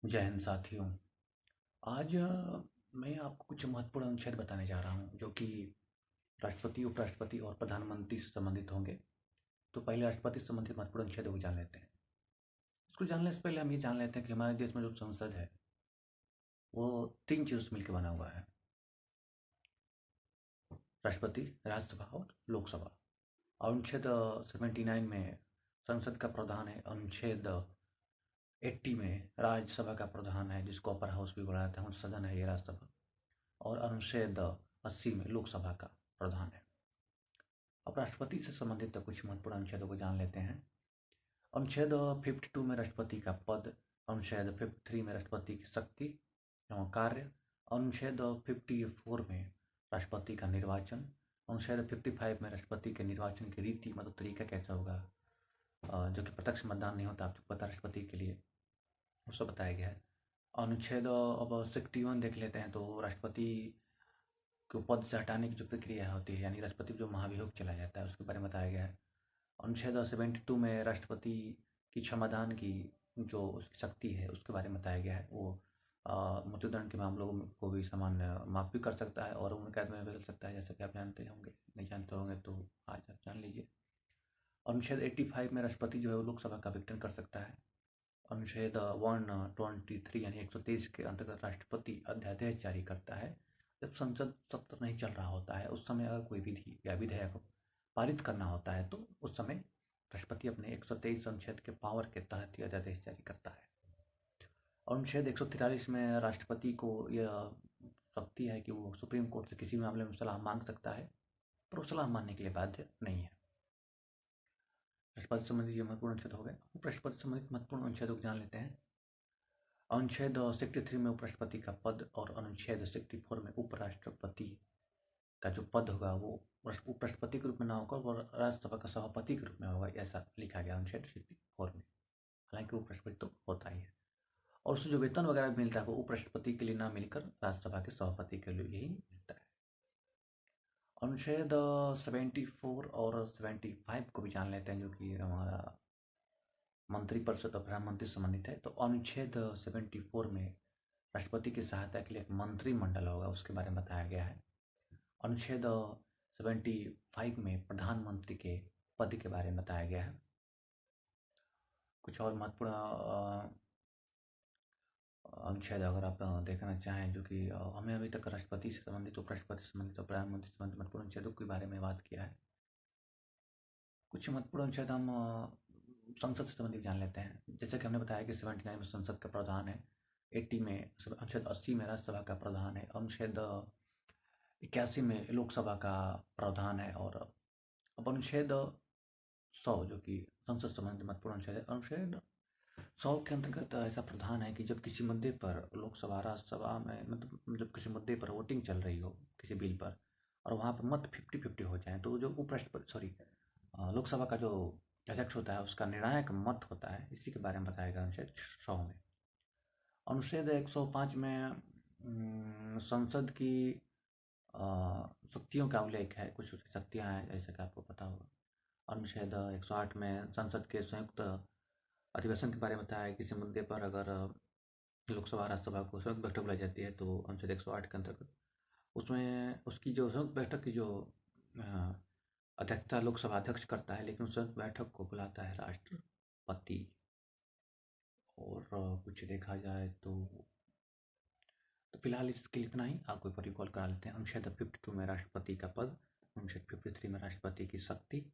जय हिंद साथियों। आज मैं आपको कुछ महत्वपूर्ण अनुच्छेद बताने जा रहा हूँ जो कि राष्ट्रपति, उपराष्ट्रपति और प्रधानमंत्री से संबंधित होंगे। तो पहले राष्ट्रपति से संबंधित महत्वपूर्ण अनुच्छेदों को जान लेते हैं। इसको जानने से पहले हम ये जान लेते हैं कि हमारे देश में जो संसद है वो 3 चीज़ों से मिलकर बना हुआ है: राष्ट्रपति, राज्यसभा और लोकसभा। अनुच्छेद 79 में संसद का प्रधान है। अनुच्छेद 80 में राज्यसभा का प्रधान है, जिसको अपर हाउस भी बोला जाता है, सदन है ये राज्यसभा। और अनुच्छेद 80 में लोकसभा का प्रधान है। अब राष्ट्रपति से संबंधित कुछ महत्वपूर्ण अनुच्छेदों को जान लेते हैं। अनुच्छेद 52 में राष्ट्रपति का पद, अनुच्छेद 53 में राष्ट्रपति की शक्ति एवं कार्य, अनुच्छेद 54 में राष्ट्रपति का निर्वाचन, अनुच्छेद 55 में राष्ट्रपति के निर्वाचन की रीति, मतलब तरीका कैसा होगा, जो कि प्रत्यक्ष मतदान नहीं होता, आपको पता राष्ट्रपति के लिए, उसको बताया गया है। अनुच्छेद अब 61 देख लेते हैं। तो राष्ट्रपति को पद से हटाने की जो प्रक्रिया होती है, यानी राष्ट्रपति जो महाभियोग चला जाता है, उसके बारे में बताया गया है। अनुच्छेद 72 में राष्ट्रपति की क्षमादान की जो उसकी शक्ति है उसके बारे में बताया गया है। वो मृत्युदंड के मामलों को भी सामान्य माफ भी कर सकता है और उम्र कैद में बदल सकता है, जैसा कि आप जानते होंगे। नहीं जानते होंगे तो आज आप जान लीजिए। अनुच्छेद 85 में राष्ट्रपति जो है वो लोकसभा का विघटन कर सकता है। अनुच्छेद 123 यानी 123 के अंतर्गत राष्ट्रपति अध्यादेश जारी करता है। जब संसद सत्र नहीं चल रहा होता है, उस समय अगर कोई विधि या विधेयक पारित करना होता है तो उस समय राष्ट्रपति अपने 123 अनुच्छेद के पावर के तहत यह अध्यादेश जारी करता है। अनुच्छेद 143 में राष्ट्रपति को यह शक्ति है कि वो सुप्रीम कोर्ट से किसी भी मामले में सलाह मांग सकता है, पर वो सलाह मानने के लिए बाध्य नहीं है। राष्ट्रपति से संबंधित ये महत्वपूर्ण अनुच्छेद हो गए। उपराष्ट्रपति से संबंधित महत्वपूर्ण अनुच्छेदों को जान लेते हैं। अनुच्छेद 63 में उपराष्ट्रपति का पद और अनुच्छेद 64 में उपराष्ट्रपति का जो पद होगा वो उपराष्ट्रपति के रूप में ना होगा और राज्यसभा का सभापति के रूप में होगा, ऐसा लिखा गया अनुच्छेद 64 में। हालांकि उपराष्ट्रपति तो होता ही है और उससे जो वेतन वगैरह मिलता है वो उपराष्ट्रपति के लिए ना मिलकर राज्यसभा के सभापति के लिए ही मिलता है। अनुच्छेद 74 और 75 को भी जान लेते हैं, जो कि हमारा मंत्रिपरिषद और प्रधानमंत्री से संबंधित है। तो अनुच्छेद 74 में राष्ट्रपति की सहायता के लिए एक मंत्रिमंडल होगा, उसके बारे में बताया गया है। अनुच्छेद 75 में प्रधानमंत्री के पद के बारे में बताया गया है। कुछ और महत्वपूर्ण अनुच्छेद अगर आप देखना चाहें, जो कि हमें अभी तक राष्ट्रपति से संबंधित, उपराष्ट्रपति से संबंधित और प्रधानमंत्री से संबंधित महत्वपूर्ण अनुच्छेदों के बारे में बात किया है। कुछ महत्वपूर्ण अनुच्छेद हम संसद से संबंधित जान लेते हैं। जैसे कि हमने बताया कि 79 में संसद का प्रधान है, 80 में अनुच्छेद 80 में राज्यसभा का प्रधान है, अनुच्छेद 81 में लोकसभा का प्रधान है। और अब अनुच्छेद 100 जो कि संसद संबंधित महत्वपूर्ण अनुच्छेद है, अनुच्छेद 100 के अंतर्गत ऐसा प्रावधान है कि जब किसी मुद्दे पर लोकसभा राज्यसभा में, मतलब जब किसी मुद्दे पर वोटिंग चल रही हो किसी बिल पर और वहाँ पर मत 50-50 हो जाए, तो जो लोकसभा का जो अध्यक्ष होता है उसका निर्णायक मत होता है। इसी के बारे में बताया गया अनुच्छेद 100 में। अनुच्छेद 105 में संसद की शक्तियों का उल्लेख है। कुछ शक्तियाँ हैं जैसे कि आपको पता होगा। अनुच्छेद 108 में संसद के संयुक्त अधिवेशन के बारे में बताया है। किसी मुद्दे पर अगर लोकसभा राज्यसभा को संयुक्त बैठक बुलाई जाती है तो अनुच्छेद 108 के अंतर्गत उसमें उसकी जो संयुक्त बैठक की जो अध्यक्षता लोकसभा अध्यक्ष करता है, लेकिन उस संयुक्त बैठक को बुलाता है राष्ट्रपति। और कुछ देखा जाए तो फिलहाल इसके लिए इतना ही। आपको एक बार रिकॉल करा लेते हैं। अनुच्छेद 52 में राष्ट्रपति का पद, अनुच्छेद 53 में राष्ट्रपति की शक्ति,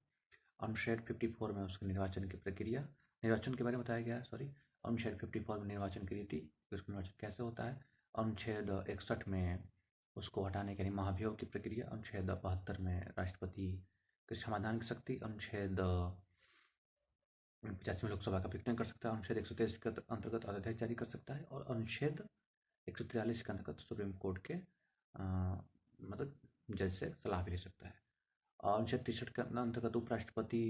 अनुच्छेद 54 में उसके निर्वाचन की प्रक्रिया, निर्वाचन के बारे में बताया गया है, सॉरी। अनुच्छेद 54 में निर्वाचन की रीति, उसका निर्वाचन कैसे होता है। अनुच्छेद 61 में उसको हटाने के लिए महाभियोग की प्रक्रिया। अनुच्छेद 72 में राष्ट्रपति के समाधान की शक्ति। अनुच्छेद 85 में लोकसभा का विघटन कर सकता है। अनुच्छेद 123 के अंतर्गत अध्यादेश जारी कर सकता है और अनुच्छेद 143 के अंतर्गत सुप्रीम कोर्ट के मतलब जज से सलाह भी ले सकता है। अनुच्छेद 63 के अंतर्गत उपराष्ट्रपति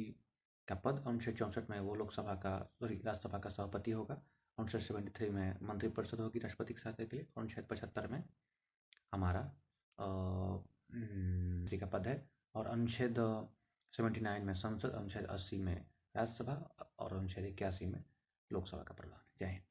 का पद। अनुच्छेद 64 में वो राज्यसभा का सभापति होगा। अनुच्छेद 73 में मंत्रिपरिषद होगी राष्ट्रपति की सहायता के लिए। अनुच्छेद 75 में हमारा मंत्री का पद है। और अनुच्छेद 79 में संसद, अनुच्छेद 80 में राज्यसभा और अनुच्छेद 81 में लोकसभा का प्रधान है। जय हिंद।